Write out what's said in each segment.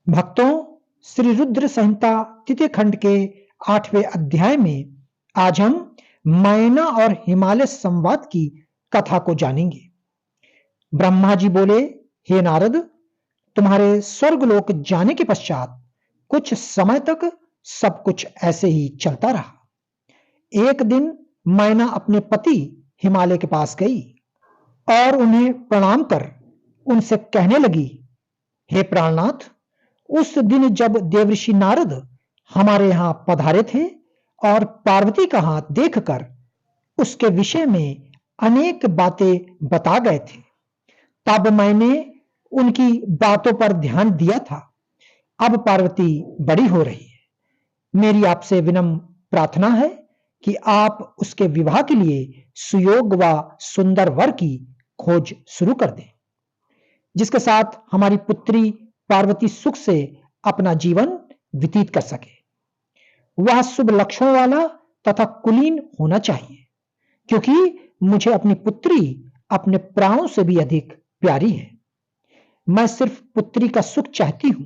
भक्तों, श्री रुद्र संहिता तृतीय खंड के 8वें अध्याय में आज हम मैना और हिमालय संवाद की कथा को जानेंगे। ब्रह्मा जी बोले, हे नारद, तुम्हारे स्वर्गलोक जाने के पश्चात कुछ समय तक सब कुछ ऐसे ही चलता रहा। एक दिन मैना अपने पति हिमालय के पास गई और उन्हें प्रणाम कर उनसे कहने लगी, हे प्राणनाथ, उस दिन जब देवर्षि नारद हमारे यहां पधारे थे और पार्वती का हाथ देखकर उसके विषय में अनेक बातें बता गए थे, तब मैंने उनकी बातों पर ध्यान दिया था। अब पार्वती बड़ी हो रही है, मेरी आपसे विनम्र प्रार्थना है कि आप उसके विवाह के लिए सुयोग व सुंदर वर की खोज शुरू कर दें, जिसके साथ हमारी पुत्री पार्वती सुख से अपना जीवन व्यतीत कर सके। वह शुभ लक्षणों वाला तथा कुलीन होना चाहिए, क्योंकि मुझे अपनी पुत्री अपने प्राणों से भी अधिक प्यारी है। मैं सिर्फ पुत्री का सुख चाहती हूं।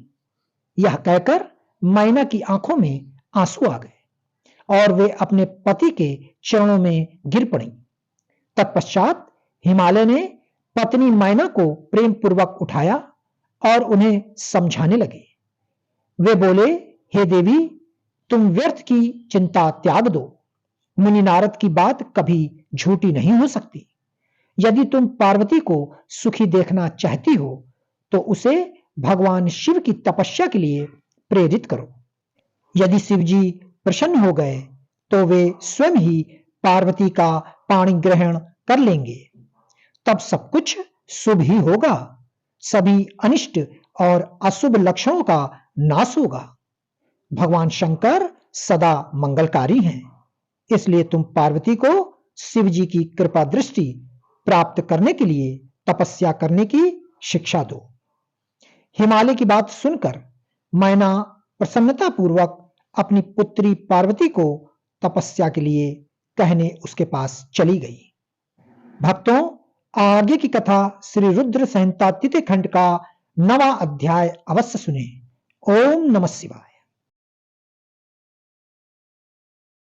यह कहकर मैना की आंखों में आंसू आ गए और वे अपने पति के चरणों में गिर पड़ी। तत्पश्चात हिमालय ने पत्नी मैना को प्रेम पूर्वक उठाया और उन्हें समझाने लगे। वे बोले, हे देवी, तुम व्यर्थ की चिंता त्याग दो। मुनि नारद की बात कभी झूठी नहीं हो सकती। यदि तुम पार्वती को सुखी देखना चाहती हो तो उसे भगवान शिव की तपस्या के लिए प्रेरित करो। यदि शिव जी प्रसन्न हो गए तो वे स्वयं ही पार्वती का पाणी ग्रहण कर लेंगे। तब सब कुछ शुभ ही होगा। सभी अनिष्ट और अशुभ लक्षणों का नाश होगा। भगवान शंकर सदा मंगलकारी हैं, इसलिए तुम पार्वती को शिव जी की कृपा दृष्टि प्राप्त करने के लिए तपस्या करने की शिक्षा दो। हिमालय की बात सुनकर मैना प्रसन्नता पूर्वक अपनी पुत्री पार्वती को तपस्या के लिए कहने उसके पास चली गई। भक्तों, आगे की कथा श्री रुद्र संहिता तृतीय खंड का 9वां अध्याय अवश्य सुने। ओम नमः शिवाय।